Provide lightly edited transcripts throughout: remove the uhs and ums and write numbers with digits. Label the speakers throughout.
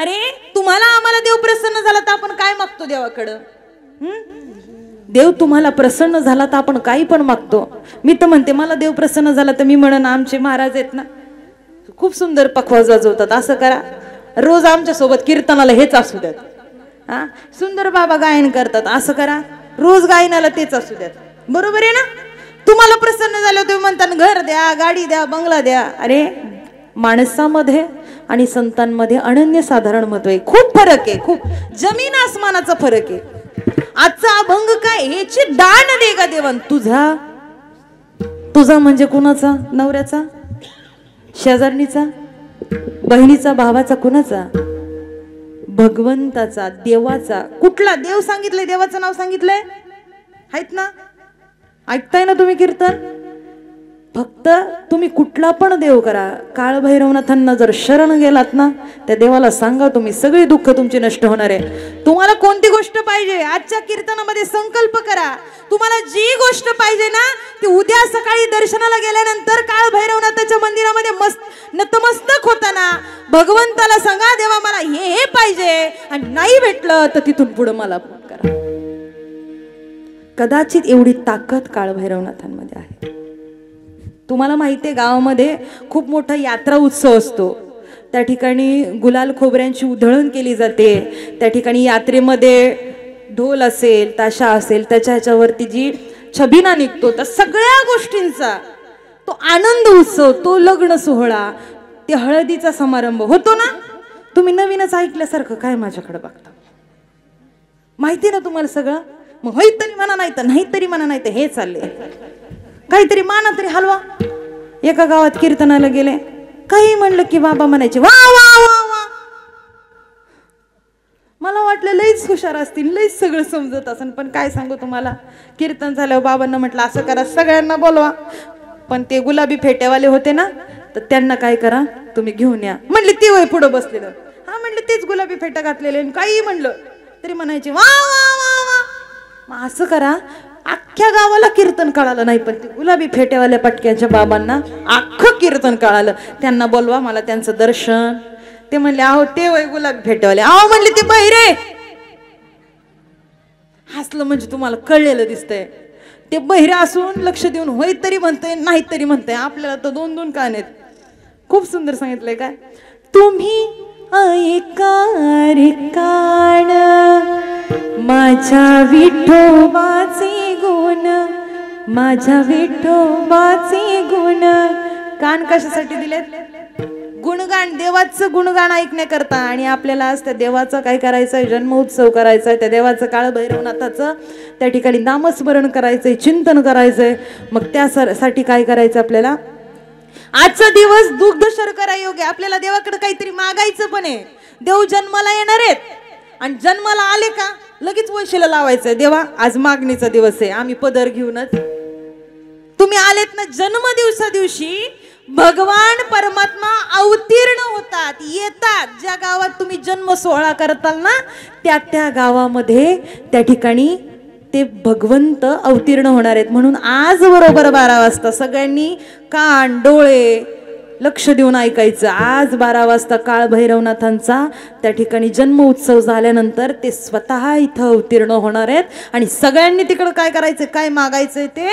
Speaker 1: अरे तुम्हाला आम्हाला देव प्रसन्न झाला तर आपण काय मागतो देवाकडं? देव तुम्हाला प्रसन्न झाला तर आपण काही पण मागतो. मी तर म्हणते मला देव प्रसन्न झाला तर मी म्हणन आमचे महाराज आहेत ना खूप सुंदर पखवाज वाजवतात, असं करा रोज आमच्या सोबत कीर्तनाला हेच असू द्यात. हा सुंदर बाबा गायन करतात, असं करा रोज गायनाला तेच असू द्यात. बरोबर आहे ना? तुम्हाला प्रसन्न झालं तुम्ही म्हणता घर द्या, गाडी द्या, बंगला द्या. अरे माणसामध्ये आणि संतांमध्ये अनन्यसाधारण महत्व आहे. खूप फरक आहे, खूप जमीन आसमानाचा फरक आहे. आजचा अभंग काय ह्याची दान दे का देवन तुझा. तुझा म्हणजे कुणाचा? नवऱ्याचा, शेजारणीचा, बहिणीचा, भावाचा, कुणाचा? भगवंताचा, देवाचा. कुठला देव सांगितलंय? देवाचं नाव सांगितलंय आहेत ना? ऐकताय ना तुम्ही कीर्तन? फक्त तुम्ही कुठला पण देव करा, काळभैरवनाथांना जर शरण गेलात ना त्या देवाला सांगा तुम्ही सगळी दुःख तुमची नष्ट होणार आहे. तुम्हाला कोणती गोष्ट पाहिजे आजच्या कीर्तनामध्ये संकल्प करा. तुम्हाला जी गोष्ट पाहिजे ना ती उद्या सकाळी दर्शनाला गेल्यानंतर काळभैरवनाथाच्या मंदिरामध्ये नतमस्तक होताना भगवंताला सांगा देवा मला हे पाहिजे, आणि नाही भेटलं तर तिथून पुढे मला फोन करा. कदाचित एवढी ताकद काळभैरवनाथांमध्ये आहे. तुम्हाला माहिती आहे गावामध्ये खूप मोठा यात्रा उत्सव असतो. त्या ठिकाणी गुलाल खोबऱ्यांची उधळण केली जाते. त्या ठिकाणी यात्रेमध्ये ढोल असेल, ताशा असेल, त्याच्या ह्याच्यावरती जी छबिना निघतो त्या सगळ्या गोष्टींचा तो आनंद उत्सव, तो लग्न सोहळा, ते हळदीचा समारंभ होतो ना. तुम्ही नवीनच ऐकल्यासारखं काय माझ्याकडे बघता? माहिती ना तुम्हाला सगळं. मग होई तरी म्हणा नाही तर नाही तरी म्हणा, नाही तर हे चालले काहीतरी माना तरी हलवा. एका गावात कीर्तनाला गेले, काही म्हणलं की बाबा म्हणायचे वा वा वा वा. मला वाटलं लईच हुशार असतील, लईच सगळं समजत असेल. पण काय सांगू तुम्हाला, कीर्तन झाल्यावर बाबांना म्हटलं असं करा सगळ्यांना बोलवा. पण ते गुलाबी फेट्यावाले होते ना तर त्यांना काय करा तुम्ही घेऊन या म्हणले. ते वय पुढं बसलेलं. हा म्हणले तेच गुलाबी फेट्या घातलेले, काही म्हणलं तरी म्हणायचे वा वा वा वा. मग असं करा अख्ख्या गावाला कीर्तन कळालं नाही पण ते गुलाबी फेट्यावाल्या पटक्याच्या बाबांना अख्खं कीर्तन कळालं. त्यांना बोलवा मला त्यांचं दर्शन. ते म्हणले अहो ते वय गुलाबी फेट्यावाले. अहो म्हणले ते बहिरे. हसलं म्हणजे तुम्हाला कळलेलं दिसतंय. ते बहिरे असून लक्ष देऊन होय तरी म्हणतंय नाही तरी म्हणतंय. आपल्याला तर दोन दोन कान आहेत. खूप सुंदर सांगितलंय काय, तुम्ही ऐका रे कान माझ्या विठोबाचे गुण, माझ्या विठोबाचे गुण. कान कशासाठी दिलेत? गुणगान, देवाचं गुणगान ऐकण्याकरता. आणि आपल्याला आज त्या देवाचा काय करायचंय? जन्म उत्सव करायचा. त्या देवाचं काळभैरवनाथाचं त्या ठिकाणी नामस्मरण करायचंय, चिंतन करायचंय. मग त्यासाठी काय करायचं आपल्याला? आजचा दिवस दुग्ध शर्करा योग आहे. आपल्याला देवाकडे काहीतरी मागायचं पण आहे. देव जन्माला येणार आहेत आणि जन्माला आले का लगेच वंशीला लावायचं. देवा आज मागणीचा दिवस आहे, आम्ही पदर घेऊनच. तुम्ही आलेत ना जन्म दिवसा दिवशी भगवान परमात्मा अवतीर्ण होतात, येतात. ज्या गावात तुम्ही जन्म सोहळा करताल ना त्या गावामध्ये त्या ठिकाणी ते भगवंत अवतीर्ण होणार आहेत. म्हणून आज बरोबर 12 वाजता सगळ्यांनी कान डोळे लक्ष देऊन ऐकायचं. आज 12 वाजता काळभैरवनाथांचा त्या ठिकाणी जन्म उत्सव झाल्यानंतर ते स्वतः इथं अवतीर्ण होणार आहेत. आणि सगळ्यांनी तिकडं काय करायचं, काय मागायचंय ते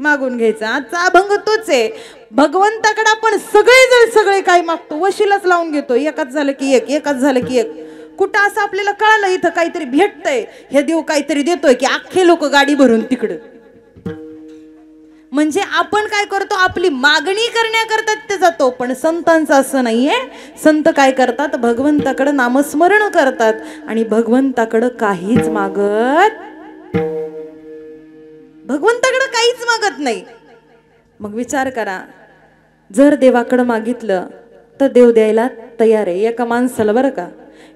Speaker 1: मागून घ्यायचं. आजचा अभंग तोच आहे. भगवंताकडे आपण सगळे काय मागतो वशिलाच लावून घेतो. एकाच झालं की एक, एकाच झालं की एक. कुठं असं आपल्याला कळलं इथं काहीतरी भेटतंय, हे देव काहीतरी देतोय की अख्खे लोक गाडी भरून तिकडं. म्हणजे आपण काय करतो, आपली मागणी करण्याकरता ते जातो. पण संतांचं असं नाहीये. संत काय करतात, भगवंताकडे नामस्मरण करतात आणि भगवंताकडे काहीच मागत नाही. मग विचार करा, जर देवाकडे मागितलं तर देव द्यायला तयार आहे. एका माणसाला बरं का,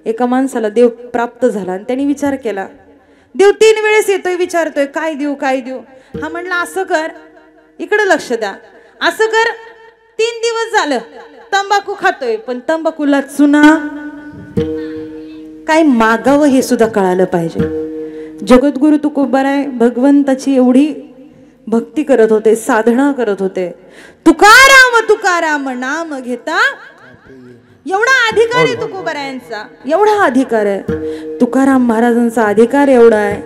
Speaker 1: एका माणसाला देव प्राप्त झाला आणि त्यांनी विचार केला. देव 3 वेळेस येतोय, विचारतोय काय देऊ काय देऊ. हा म्हणला असं कर, इकडे लक्ष द्या, असं कर. 3 दिवस झालं तंबाखू खातोय, पण तंबाखूला चुना. काय मागावं हे सुद्धा कळालं पाहिजे. जगद्गुरु तुकोबाराय भगवंताची एवढी भक्ती करत होते, साधना करत होते. तुकाराम तुकाराम नाम घेता एवढा अधिकार आहे तुकोबारायांचा, एवढा अधिकार आहे. तुकाराम महाराजांचा अधिकार एवढा आहे.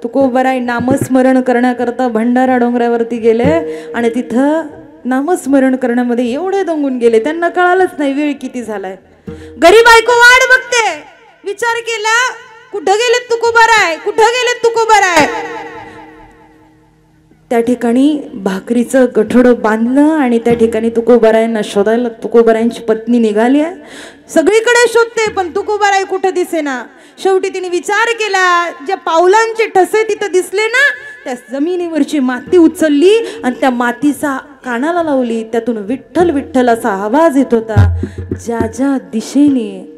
Speaker 1: तुकोबाराय नामस्मरण करण्याकरता भंडारा डोंगरावरती गेले आणि तिथं नामस्मरण करण्यामध्ये एवढे दंगून गेले, त्यांना कळालंच नाही वेळ किती झालाय. गरीब बायको वाट बघते, विचार केला कुठं गेलेत तुकोबाराय, कुठं गेलेत तुकोबाराय. त्या ठिकाणी भाकरीचं गठोडं बांधलं आणि त्या ठिकाणी तुकोबारायांना शोधायला तुकोबारायांची पत्नी निघाली आहे. सगळीकडे शोधते पण तुकोबाराय कुठं दिसेना. शेवटी तिने विचार केला, ज्या पावलांचे ठसे तिथं दिसले ना त्या जमिनीवरची माती उचलली आणि त्या मातीचा कानाला लावली. त्यातून विठ्ठल विठ्ठल असा आवाज येत होता. ज्या ज्या दिशेने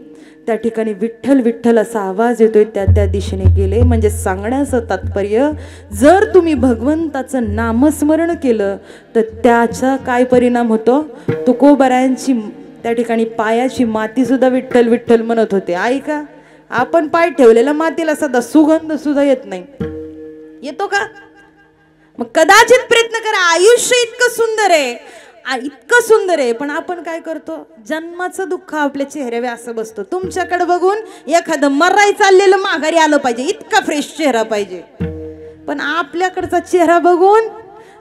Speaker 1: त्या ठिकाणी विठ्ठल विठ्ठल असा आवाज येतोय त्या त्या दिशेने गेले. म्हणजे सांगण्याचं तात्पर्य, जर तुम्ही भगवंताचं नामस्मरण केलं तर त्याचा काय परिणाम होतो. तुकोबारायांची त्या ठिकाणी पायाची माती सुद्धा विठ्ठल विठ्ठल म्हणत होते. ऐका, आपण पाय ठेवलेल्या मातीला सध्या सुगंध सुद्धा येत नाही, येतो का. मग कदाचित प्रयत्न करा. आयुष्य इतकं सुंदर आहे, इतकं सुंदर आहे, पण आपण काय करतो, जन्माचं दुःख आपल्या चेहऱ्यावर असं बसतो. तुमच्याकडे बघून एखादं मराई चाललेलं माघारी आलं पाहिजे, इतका फ्रेश चेहरा पाहिजे. पण आपल्याकडचा चेहरा बघून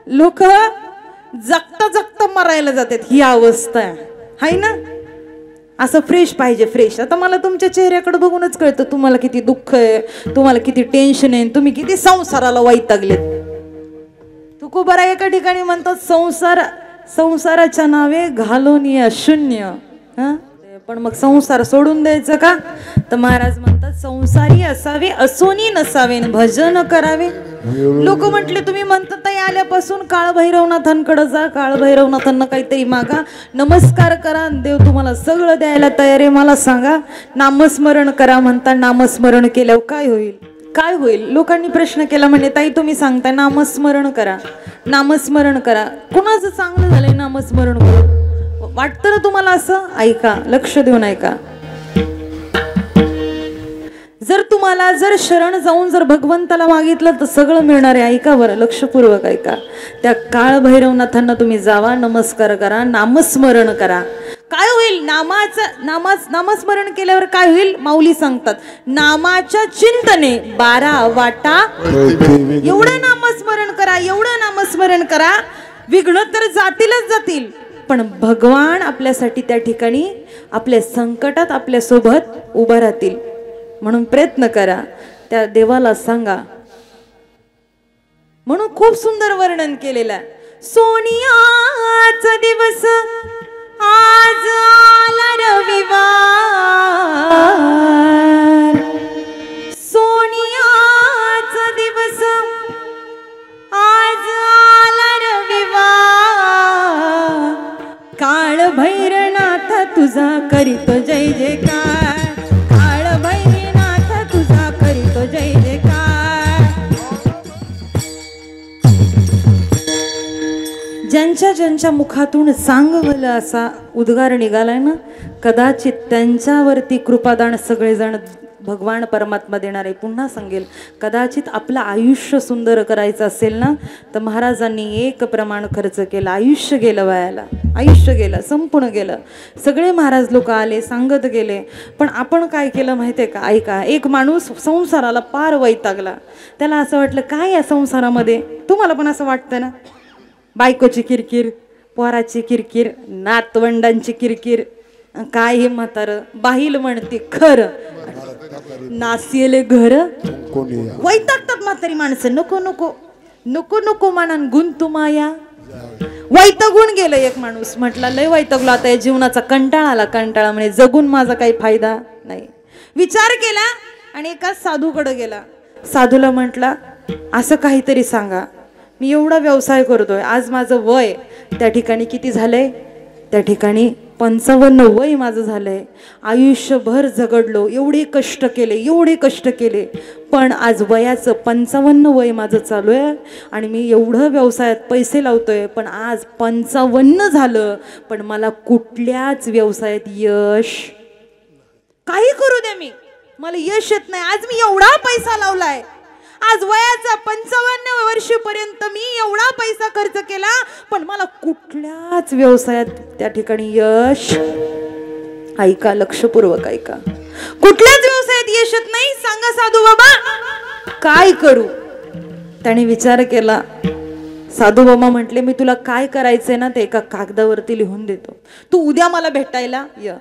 Speaker 1: लोक जगता जगता मरायला जातात. ही अवस्था आहे ना. असं फ्रेश पाहिजे, फ्रेश. आता मला तुमच्या चेहऱ्याकडे बघूनच कळतं तुम्हाला किती दुःख आहे, तुम्हाला किती टेन्शन आहे, तुम्ही किती संसाराला वैतागलेत. तुकोबाराय एका ठिकाणी म्हणतात, संसाराच्या नावे घालून या शून्य. पण मग संसार सोडून द्यायचं का. तर महाराज म्हणतात, संसारी असावे असोनी नसावे, भजन करावे. लोक म्हटले तुम्ही म्हणता ताई आल्यापासून काळभैरवनाथांकडे जा, काळभैरवनाथांना काहीतरी मागा, नमस्कार करा, देव तुम्हाला सगळं द्यायला तयार आहे. मला सांगा, नामस्मरण करा म्हणता, नामस्मरण केल्यावर काय होईल, काय होईल. लोकांनी प्रश्न केला, म्हणे ताई तुम्ही सांगताय नामस्मरण करा, नामस्मरण करा, कुणाचं चांगलं झालंय नामस्मरण करू, वाटतं ना तुम्हाला असं. ऐका, लक्ष देऊन ऐका. जर तुम्हाला जर शरण जाऊन जर भगवंताला मागितलं तर सगळं मिळणार आहे. ऐका बरं, लक्षपूर्वक ऐका. त्या काळभैरवनाथांना तुम्ही जावा, नमस्कार करा, नामस्मरण करा. काय होईल, नामस्मरण केल्यावर काय होईल. माऊली सांगतात, नामाच्या चिंतने 12 वाटा. एवढं नामस्मरण करा, एवढं नामस्मरण करा, विघ्न तर जातीलच जातील, पण भगवान आपल्यासाठी त्या ठिकाणी आपल्या संकटात आपल्या सोबत उभा राहतील. म्हणून प्रयत्न करा, त्या देवाला सांगा. म्हणून खूप सुंदर वर्णन केलेलं आहे. सोनियाचा दिवस आज आला रविवार, सोनियाचा दिवस आज आला रविवार, काळ भैरनाथ तुझा करीतो जय जयकार, काळ भैरनाथ तुझा करीतो जय जयकार. ज्यांच्या ज्यांच्या मुखातून सांगवलं असा उद्गार निघालाय ना, कदाचित त्यांच्यावरती कृपादान सगळेजण भगवान परमात्मा देणार आहे. पुन्हा सांगेल, कदाचित आपलं आयुष्य सुंदर करायचं असेल ना तर महाराजांनी एक प्रमाण खर्च केला. आयुष्य गेलं वायाला, आयुष्य गेलं, संपूर्ण गेलं. सगळे महाराज लोक आले, सांगत गेले, पण आपण काय केलं माहिती आहे का. ऐका, एक माणूस संसाराला पार वैतागला. त्याला असं वाटलं काय या संसारामध्ये, तुम्हाला पण असं वाटतं ना, बायकोची किरकिर, पोराची किरकिर, नातवंडांची किरकिर, काय हे म्हातारं बाहिल म्हणते खरं, नासियले घर, वैतागतात म्हातारी माणसं. नको नको नको नको म्हणान गुंतू माया. वैतागून गेलं एक माणूस, म्हटला लय वैतागलो आता, या जीवनाचा कंटाळा आला. कंटाळा म्हणजे जगून माझा काही फायदा नाही. विचार केला आणि एका साधूकडे गेला. साधूला म्हटला, असं काहीतरी सांगा, मी एवढा व्यवसाय करतोय, आज माझं वय त्या ठिकाणी किती झालंय, त्या ठिकाणी 55 वय माझं झालंय. आयुष्यभर झगडलो, एवढे कष्ट केले, एवढे कष्ट केले, पण आज वयाचं 55 वय माझं चालू आहे आणि मी एवढं व्यवसायात पैसे लावतोय, पण आज 55 झालं, पण मला कुठल्याच व्यवसायात यश, काही करू द्या मी, मला यश येत नाही. आज मी एवढा पैसा लावलाय, आज वयाचा 55 वर्षापर्यंत मी एवढा पैसा खर्च केला, पण मला कुठल्याच व्यवसायात त्या ठिकाणी यश. ऐका, लक्षपूर्वक ऐका. कुठल्याच व्यवसायात यश येत नाही. सांगा साधू बाबा काय करू? त्याने विचार केला. साधू बाबा म्हटले, मी तुला काय करायचंय ना ते एका कागदावरती लिहून देतो, तू उद्या मला भेटायला ये.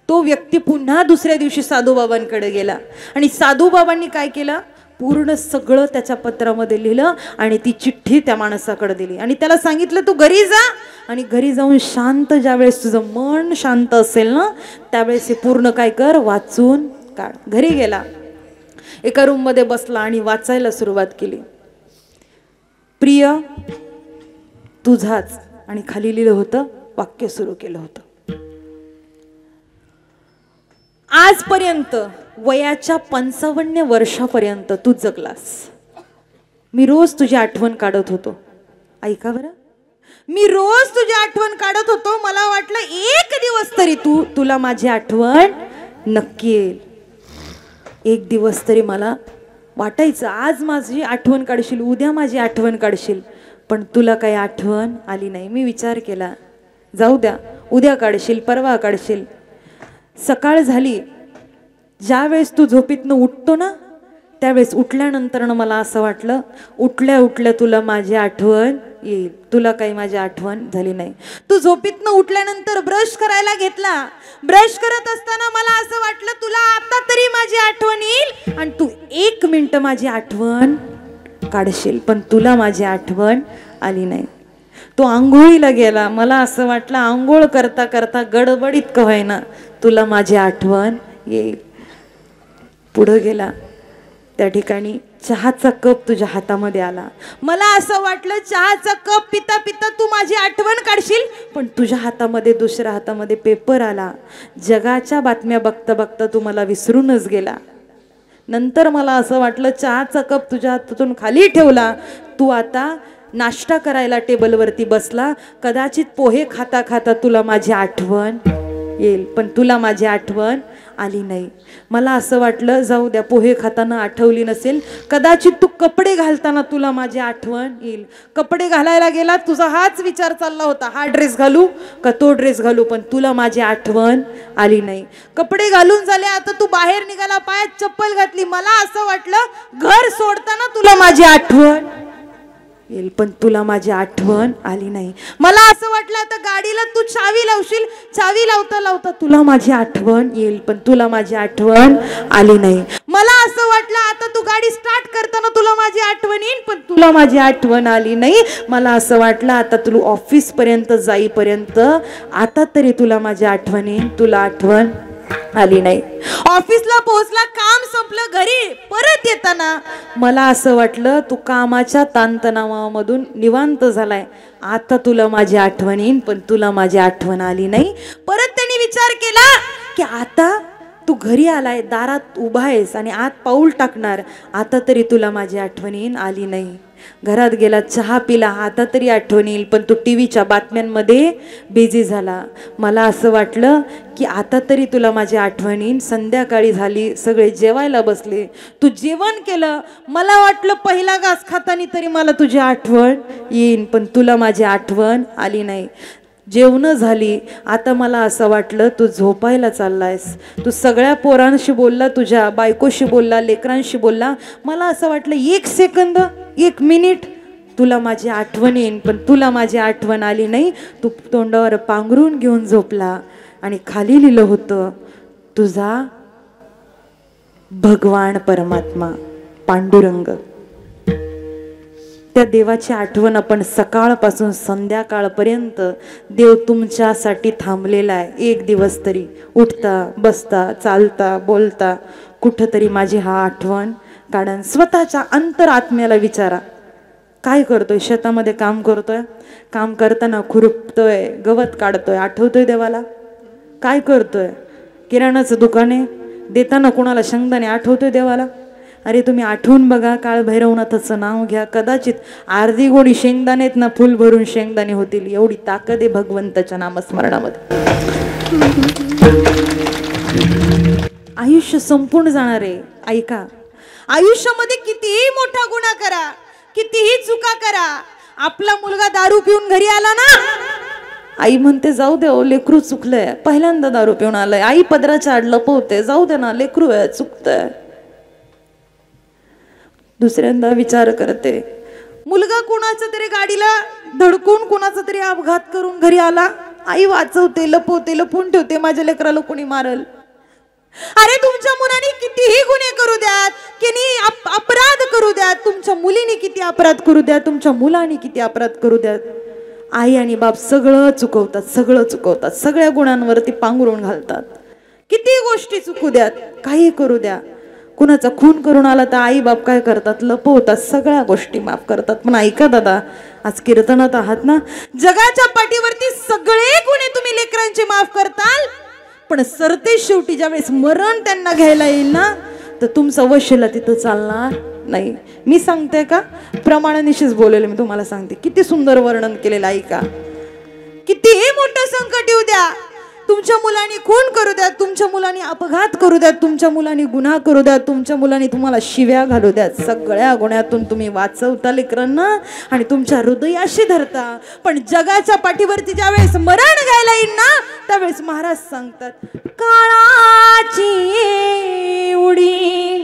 Speaker 1: तो व्यक्ती पुन्हा दुसऱ्या दिवशी साधू बाबांकडे गेला आणि साधू बाबांनी काय केलं, पूर्ण सगळं त्याच्या पत्रामध्ये लिहिलं आणि ती चिठ्ठी त्या माणसाकडे दिली आणि त्याला सांगितलं, तू घरी जा आणि घरी जाऊन शांत, ज्यावेळेस तुझं मन शांत असेल ना त्यावेळेस हे पूर्ण काय कर, वाचून काढ. घरी गेला, एका रूम मध्ये बसला आणि वाचायला सुरुवात केली. प्रिय तुझाच, आणि खाली लिहिलं होतं, वाक्य सुरू केलं होतं, आजपर्यंत वयाच्या 55 वर्षापर्यंत तू जगलास. मी रोज तुझी आठवण काढत होतो. ऐका बरं, मी रोज तुझी आठवण काढत होतो. मला वाटलं एक दिवस तरी तुला माझी आठवण नक्की येईल. एक दिवस तरी मला वाटायचं आज माझी आठवण काढशील, उद्या माझी आठवण काढशील, पण तुला काही आठवण आली नाही. मी विचार केला, जाऊ द्या, उद्या काढशील, परवा काढशील. सकाळ झाली, ज्या वेळेस तू झोपीतनं उठतो ना त्यावेळेस उठल्यानंतर मला असं वाटलं, उठल्या उठल्या तुला माझी आठवण येईल. तुला काही माझी आठवण झाली नाही. तू झोपीतनं उठल्यानंतर ब्रश करायला घेतला. ब्रश करत असताना मला असं वाटलं, तुला आता तरी माझी आठवण येईल आणि तू 1 मिनिट माझी आठवण काढशील, पण तुला माझी आठवण आली नाही. तो आंघोळीला गेला. मला असं वाटलं, आंघोळ करता करता गडबडीत का होईना तुला माझी आठवण येईल. पुढे गेला, त्या ठिकाणी चहाचा कप तुझ्या हातामध्ये आला. मला असं वाटलं, चहाचा कप पिता पिता तू माझी आठवण काढशील, पण तुझ्या हातामध्ये, दुसऱ्या हातामध्ये पेपर आला. जगाच्या बातम्या बघता बघता तू मला विसरूनच गेला. नंतर मला असं वाटलं, चहाचा कप तुझ्या हातातून खाली ठेवला, तू आता नाश्ता करायला टेबलवरती बसला. कदाचित पोहे खाता खाता तुला माझी आठवण येईल, पण तुला माझी आठवण आली नाही. मला असं वाटलं, जाऊ द्या, पोहे खाताना आठवली नसेल, कदाचित तू कपडे घालताना तुला माझी आठवण येईल. कपडे घालायला गेला, तुझा हाच विचार चालला होता, हा ड्रेस घालू का तो ड्रेस घालू, पण तुला माझी आठवण आली नाही. कपडे घालून झाले, आता तू बाहेर निघाला, पायात चप्पल घातली. मला असं वाटलं, घर सोडताना तुला माझी आठवण येईल, पण तुला माझी आठवण आली नाही. मला असं वाटलं, आता गाडीला तू चावी लावशील, चावी लावता लावता तुला माझी आठवण येईल, पण तुला माझी आठवण आली नाही. मला असं वाटलं, आता तू गाडी स्टार्ट करताना तुला माझी आठवण येईल, पण तुला माझी आठवण आली नाही. मला असं वाटलं, आता तू ऑफिस पर्यंत जाईपर्यंत आता तरी तुला माझी आठवण येईल, तुला आठवण आली नाही. ऑफिसला पोहोचला, काम संपलं, घरी परत येताना मला असं वाटलं, तू कामाच्या ताणतणावामधून निवांत झालाय, आता तुला माझी आठवण येईल, पण तुला माझी आठवण आली नाही. परत त्यांनी विचार केला की आता तू घरी आलाय, दारात उभा आहेस आणि आत पाऊल टाकणार, आता तरी तुला माझी आठवण येईल, आली नाही. घरात गेला, चहा पिला, आता तरी आठवण येईल, पण तू टीव्हीच्या बातम्यांमध्ये बिझी झाला. मला असं वाटलं की आता तरी तुला माझी आठवण येईल. संध्याकाळी झाली, सगळे जेवायला बसले, तू जेवण केलं. मला वाटलं, पहिला घास खाताना तरी मला तुझी आठवण येईल, पण तुला माझी आठवण आली नाही. जेवण झाली, आता मला असं वाटलं, तू झोपायला चाललायस. तू सगळ्या पोरांशी बोलला, तुझ्या बायकोशी बोलला, लेकरांशी बोलला. मला असं वाटलं, 1 सेकंद, 1 मिनिट तुला माझी आठवण येईल, पण तुला माझी आठवण आली नाही. तू तोंडावर पांघरून घेऊन झोपला आणि खाली लिहिलं होतं, तुझा भगवान परमात्मा पांडुरंग. त्या देवाची आठवण आपण सकाळपासून संध्याकाळपर्यंत देव तुमच्यासाठी थांबलेला आहे. एक दिवस तरी उठता, बसता, चालता, बोलता कुठंतरी माझी हा आठवण काढा. स्वतःच्या अंतरात्म्याला विचारा, काय करतोय? शेतामध्ये काम करतोय, काम करताना खुरपतोय, गवत काढतोय, आठवतोय देवाला? काय करतोय? किराणाचं दुकान आहे, देताना कोणाला शेंगदाणे आठवतोय देवाला? अरे तुम्ही आठवून बघा, काळभैरवनाथाचं नाव घ्या, कदाचित अर्धी गोडी शेंगदाणेत ना फुल भरून शेंगदाणे होतील, एवढी ताकद आहे भगवंताच्या नामस्मरणामध्ये. आयुष्य संपूर्ण जाणार आहे. ऐका, आयुष्यामध्ये कितीही मोठा गुन्हा करा, कितीही चुका करा, आपला मुलगा दारू पिऊन घरी आला ना, आई म्हणते जाऊ दे ओ लेकरू चुकलंय, पहिल्यांदा दारू पिऊन आलंय, आई पदराच्या आड लपवते, जाऊ दे ना लेकरू आहे चुकतंय. दुसऱ्यांदा विचार करते, मुलगा कुणाच्या तरी गाडीला धडकून कुणाचा तरी अपघात करून घरी आला, आई वाचवते, लपवते, लपवून ठेवते, माझ्या लेकराला कोणी मारल. अरे तुमच्या मुलांनी कितीही गुन्हे करू द्यात, किती अपराध करू द्यात, तुमच्या मुलीने किती अपराध करू द्यात, तुमच्या मुलांनी किती अपराध करू द्यात, आई आणि बाप सगळं चुकवतात, सगळं चुकवतात, सगळ्या गुणांवरती पांघरून घालतात. किती गोष्टी चुकू द्यात, काही करू द्या, कुणाचा खून करून आला तर आई बाप काय करतात, लपवतात, सगळ्या गोष्टी माफ करतात. पण ऐका दादा, आज कीर्तनात आहात ना, जगाच्या पाठीवरती सगळे गुन्हे तुम्ही लेकरांचे माफ करताल, पण सरते शेवटी ज्यावेळेस मरण त्यांना घ्यायला येईल ना, तर तुमचं वशिला तिथं चालणार नाही. मी सांगते का, प्रमाणानिशीच बोलेल मी तुम्हाला सांगते. किती सुंदर वर्णन केलेलं ऐका. कितीही मोठं संकट येऊ द्या, तुमच्या मुलांनी खून करू द्या, तुमच्या मुलांनी अपघात करू द्या, तुमच्या मुलांनी गुन्हा करू द्या, तुमच्या मुलांनी तुम्हाला शिव्या घालू द्या, सगळ्या गुन्ह्यातून तुम्ही वाचवता लेकरांना आणि तुमच्या हृदयाशी धरता. पण जगाच्या पाठीवरती ज्यावेळेस मरण घ्यायला येईल ना, त्यावेळेस महाराज सांगतात, काळाची उडी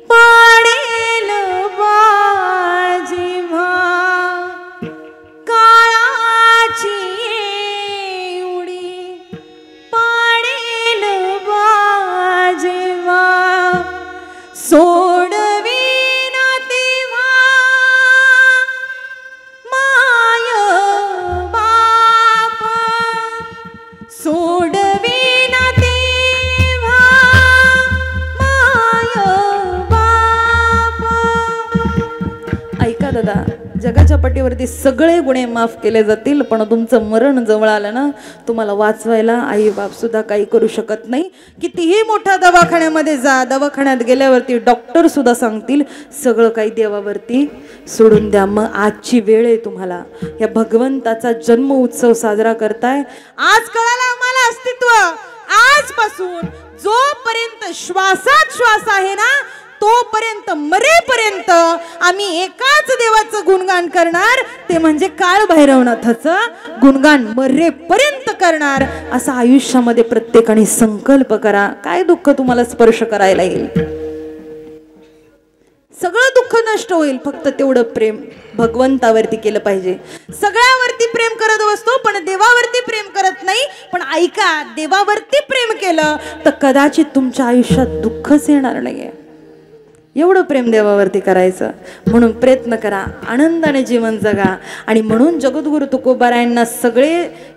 Speaker 1: पडेल बाजिव्हा, काळाची सोडवीन तेव्हा माय बाप, सोडवीन तेव्हा माय बाप. ऐका दादा, जगाच्या पाठीवरती सगळे गुन्हे माफ केले जातील, पण तुमचं मरण जवळ आलं ना, तुम्हाला वाचवायला आई बाप सुद्धा काही करू शकत नाही. कितीही मोठ्या दवाखान्यामध्ये जा, दवाखान्यात गेल्यावरती डॉक्टर सुद्धा सांगतील सगळं काही देवावरती सोडून द्या. मग आजची वेळ आहे, तुम्हाला या भगवंताचा जन्म उत्सव साजरा करताय. आज कळालं आम्हाला अस्तित्व. आजपासून जोपर्यंत श्वासात श्वास आहे ना, तोपर्यंत मरेपर्यंत आम्ही एकाच देवाचं गुणगान करणार, ते म्हणजे काळ भैरवनाथाचं गुणगान मरेपर्यंत करणार. असं आयुष्यामध्ये प्रत्येकाने संकल्प करा. काय दुःख तुम्हाला स्पर्श करायला येईल, सगळं दुःख नष्ट होईल. फक्त तेवढं प्रेम भगवंतावरती केलं पाहिजे. सगळ्यावरती प्रेम करत बसतो, पण देवावरती प्रेम करत नाही. पण ऐका, देवावरती प्रेम केलं तर कदाचित तुमच्या आयुष्यात दुःखच येणार नाहीये. एवढं प्रेम देवावरती करायचं. म्हणून प्रयत्न करा, आनंदाने जीवन जगा. आणि म्हणून जगद्गुरु तुकोबारायांना सगळे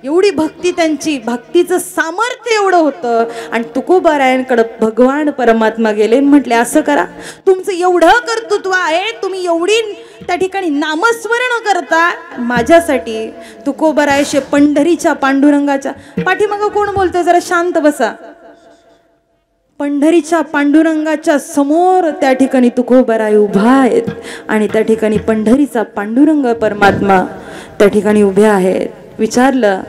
Speaker 1: एवढी भक्ती, त्यांची भक्तीचं सामर्थ्य एवढं होतं. आणि तुकोबारायांकडे भगवान परमात्मा गेले, म्हटले असं करा, तुमचं एवढं कर्तृत्व आहे, तुम्ही एवढी त्या ठिकाणी नामस्मरण करता, माझ्यासाठी तुकोबारायशे पंढरीच्या पांडुरंगाच्या पाठीमागं कोण बोलतोय, जरा शांत बसा. पंढरीच्या पांडुरंगाच्या समोर त्या ठिकाणी तुकोबाराय उभा आहेत आणि त्या ठिकाणी पंढरीचा पांडुरंग परमात्मा त्या ठिकाणी उभे आहेत. विचारलं,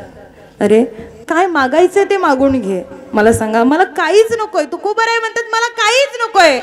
Speaker 1: अरे काय मागायचंय ते मागून घे, मला सांगा, मला काहीच नकोय. तुकोबाराय म्हणतात, मला काहीच नकोय,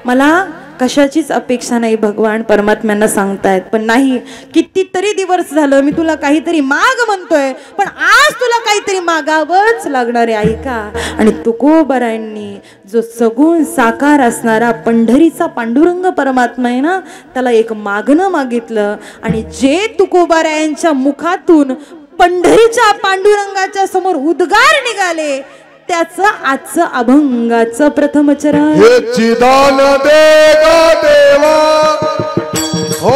Speaker 1: मला कशाचीच अपेक्षा नाही. भगवान परमात्म्यांना सांगतायत, पण नाही, कितीतरी दिवस झालं मी तुला काहीतरी माग म्हणतोय, पण आज तुला काहीतरी मागावंच लागणार आहे. ऐका. आणि तुकोबारायांनी जो सगुण साकार असणारा पंढरीचा पांडुरंग परमात्मा आहे ना, त्याला एक मागणं मागितलं. आणि जे तुकोबारायांच्या मुखातून पंढरीच्या पांडुरंगाच्या समोर उद्गार निघाले, त्याचं आजचं अभंगाचं प्रथम चरण.
Speaker 2: हे चिदान दे गा देवा हो